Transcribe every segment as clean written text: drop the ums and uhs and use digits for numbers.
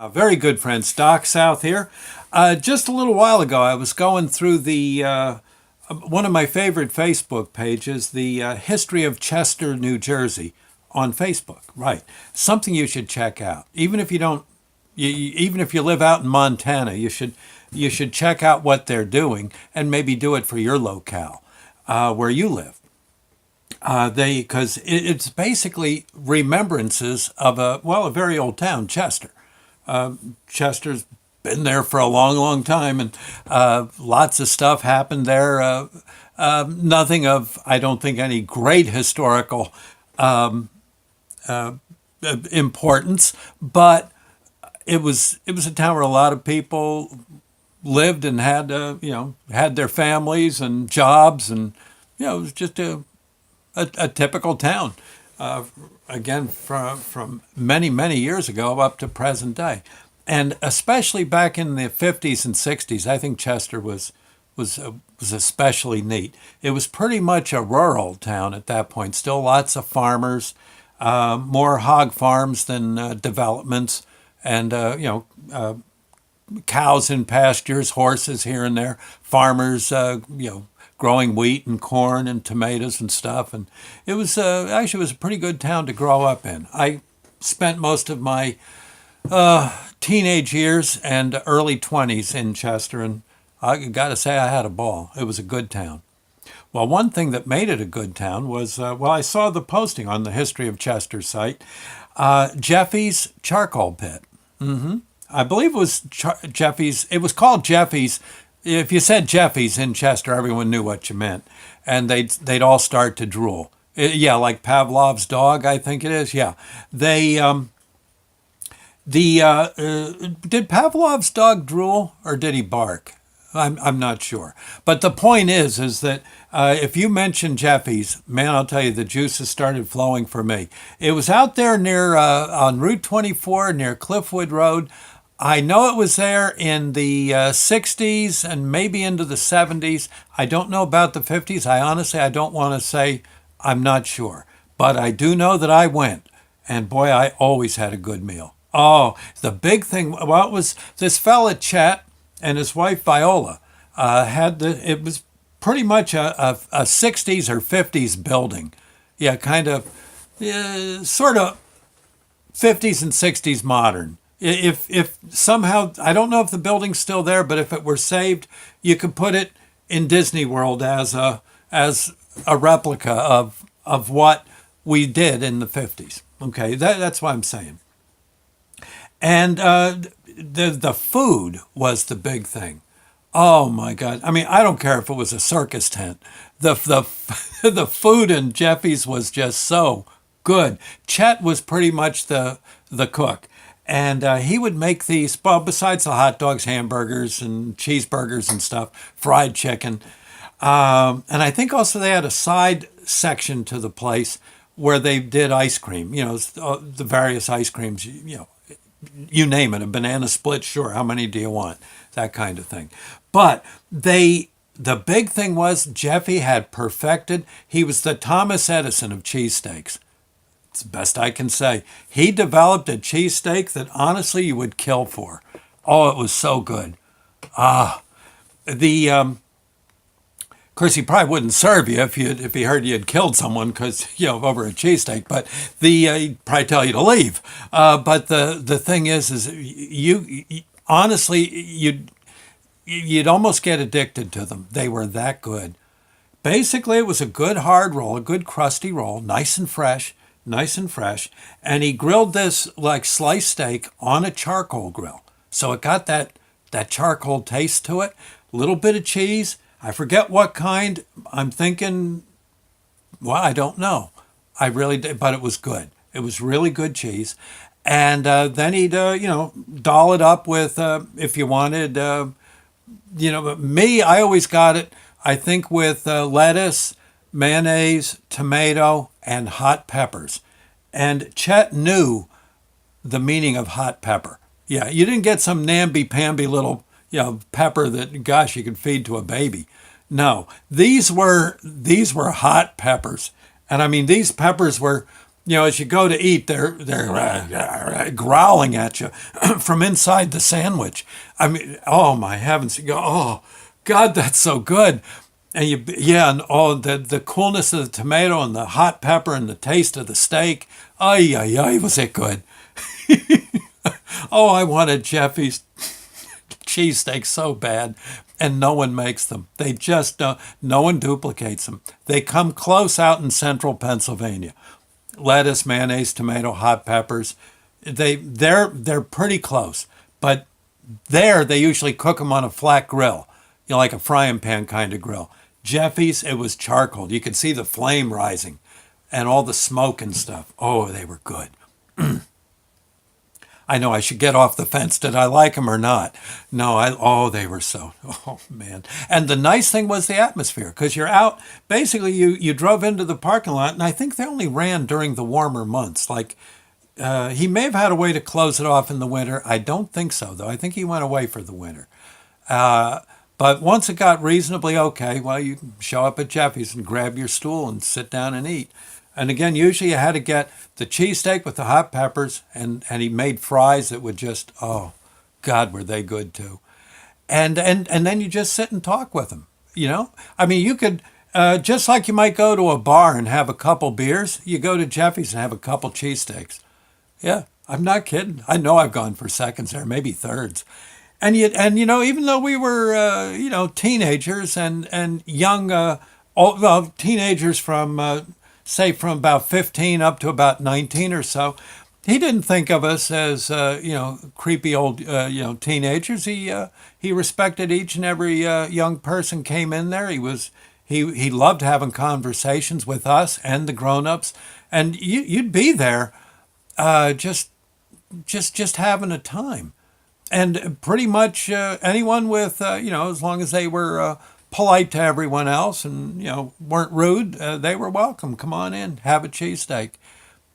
Very good friends. Doc South here. Just a little while ago, I was going through the one of my favorite Facebook pages, the history of Chester, New Jersey, on Facebook. Right, something you should check out. Even if you don't, even if you live out in Montana, you should check out what they're doing and maybe do it for your locale where you live. Because it's basically remembrances of a very old town, Chester. Chester's been there for a long, long time, and lots of stuff happened there. Nothing of, I don't think, any great historical importance, but it was a town where a lot of people lived and had had their families and jobs, and it was just a typical town. Uh, Again, from many years ago up to present day, and especially back in the 50s and 60s, I think Chester was especially neat. It was pretty much a rural town at that point. Still lots of farmers, more hog farms than developments, and cows in pastures, horses here and there, farmers, growing wheat and corn and tomatoes and stuff. And it was actually it was a pretty good town to grow up in. I spent most of my teenage years and early 20s in Chester, and I got to say I had a ball. It was a good town. Well, one thing that made it a good town was, I saw the posting on the History of Chester site, Jeffy's charcoal pit. I believe it was Jeffy's. It was called Jeffy's. If you said Jeffy's in Chester, everyone knew what you meant, and they'd all start to drool. Yeah, like Pavlov's dog, I think it is. Yeah, they did Pavlov's dog drool or did he bark? I'm not sure. But the point is that if you mention Jeffy's, man, I'll tell you, the juices started flowing for me. It was out there near on Route 24 near Cliffwood Road. I know it was there in the 60s and maybe into the 70s. I don't know about the 50s. I don't want to say, I'm not sure. But I do know that I went. And boy, I always had a good meal. Oh, the big thing, well, it was this fella, Chet, and his wife, Viola, it was pretty much a 60s or 50s building. Yeah, kind of, sort of 50s and 60s modern. If somehow, I don't know if the building's still there, but if it were saved, you could put it in Disney World as a replica of what we did in the 50s. Okay, that's what I'm saying. And the food was the big thing. Oh my God! I mean, I don't care if it was a circus tent. The the food in Jeffy's was just so good. Chet was pretty much the cook, and he would make these. Well, besides the hot dogs, hamburgers, and cheeseburgers and stuff, fried chicken, and I think also they had a side section to the place where they did ice cream. The various ice creams. You name it, a banana split, sure. How many do you want? That kind of thing. But the big thing was Jeffy had perfected. He was the Thomas Edison of cheesesteaks. It's the best I can say. He developed a cheesesteak that honestly you would kill for. Oh, it was so good. The Of course, he probably wouldn't serve you if he heard you had killed someone because over a cheesesteak. But he'd probably tell you to leave. But the thing is you honestly you'd almost get addicted to them. They were that good. Basically, it was a good hard roll, a good crusty roll, nice and fresh. And he grilled this like sliced steak on a charcoal grill, so it got that charcoal taste to it. A little bit of cheese. I forget what kind. I'm thinking, well, I don't know. I really did, but it was good. It was really good cheese. And then he'd, doll it up with, if you wanted, me, I always got it, I think, with lettuce, mayonnaise, tomato, and hot peppers. And Chet knew the meaning of hot pepper. Yeah, you didn't get some namby-pamby little pepper that, gosh, you could feed to a baby. No, these were hot peppers, and I mean these peppers were. as you go to eat, they're growling at you from inside the sandwich. I mean, oh my heavens! You go, oh God, that's so good. And yeah, and the coolness of the tomato and the hot pepper and the taste of the steak. Ay, ay, ay, was it good? Oh, I wanted Jeffy's cheesesteak so bad, and no one makes them. They just don't. No one duplicates them. They come close out in central Pennsylvania. Lettuce, mayonnaise, tomato, hot peppers. They're pretty close, but there they usually cook them on a flat grill, like a frying pan kind of grill. Jeffy's, it was charcoal. You could see the flame rising, and all the smoke and stuff. Oh, they were good. I know I should get off the fence. Did I like them or not? No, they were so, oh man. And the nice thing was the atmosphere, because you're out, basically you drove into the parking lot, and I think they only ran during the warmer months. Like, he may have had a way to close it off in the winter. I don't think so, though. I think he went away for the winter. But once it got reasonably okay, well, you can show up at Jeffy's and grab your stool and sit down and eat. And again, usually you had to get the cheesesteak with the hot peppers, and he made fries that would just, oh, God, were they good too. And then you just sit and talk with him, I mean, you could, just like you might go to a bar and have a couple beers, you go to Jeffy's and have a couple cheesesteaks. Yeah, I'm not kidding. I know I've gone for seconds there, maybe thirds. Even though we were, teenagers and young, teenagers from, say from about 15 up to about 19 or so, he didn't think of us as creepy old teenagers. He respected each and every young person came in there. He loved having conversations with us and the grown-ups, and you'd be there just having a time. And pretty much anyone with as long as they were polite to everyone else and weren't rude, they were welcome. Come on in, have a cheesesteak.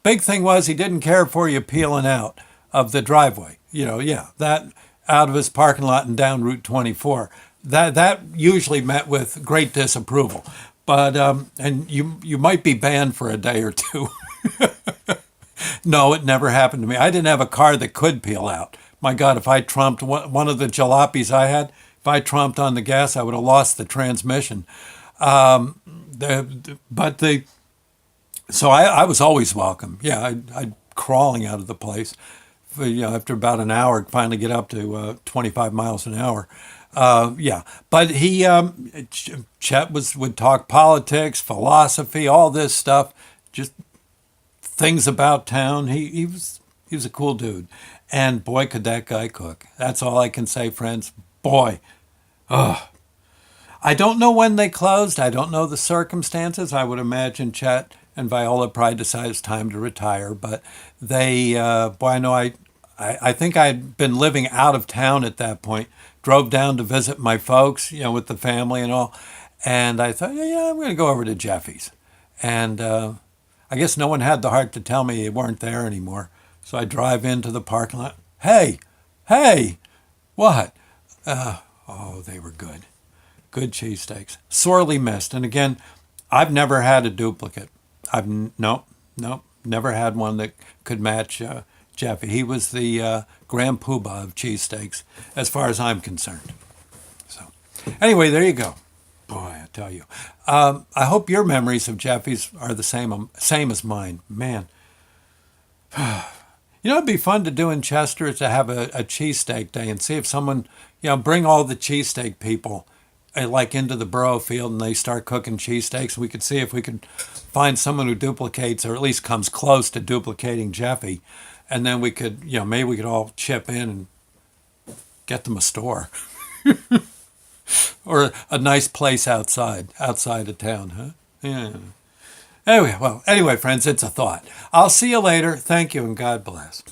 Big thing was he didn't care for you peeling out of the driveway. That out of his parking lot and down Route 24. That usually met with great disapproval. But and you might be banned for a day or two. No, it never happened to me. I didn't have a car that could peel out. My God, if I trumped one of the jalopies I had, if I trumped on the gas, I would have lost the transmission. So I was always welcome. Yeah, I'd crawling out of the place. After about an hour, I'd finally get up to 25 miles an hour. Yeah, but Chet would talk politics, philosophy, all this stuff, just things about town. He was a cool dude, and boy, could that guy cook. That's all I can say, friends. Boy, I don't know when they closed. I don't know the circumstances. I would imagine Chet and Viola probably decided it's time to retire. But they, boy, I know I think I'd been living out of town at that point. Drove down to visit my folks, with the family and all. And I thought, yeah, I'm going to go over to Jeffy's. And I guess no one had the heart to tell me they weren't there anymore. So I drive into the parking lot. Hey, what? They were good. Good cheesesteaks. Sorely missed. And again, I've never had a duplicate. Nope, never had one that could match Jeffy. He was the grand poobah of cheesesteaks, as far as I'm concerned. So, anyway, there you go. Boy, I tell you. I hope your memories of Jeffy's are the same as mine. Man. It'd be fun to do in Chester is to have a cheesesteak day and see if someone, bring all the cheesesteak people like into the borough field and they start cooking cheesesteaks. We could see if we could find someone who duplicates or at least comes close to duplicating Jeffy. And then we could, maybe we could all chip in and get them a store or a nice place outside of town, huh? Yeah. Anyway, friends, it's a thought. I'll see you later. Thank you and God bless.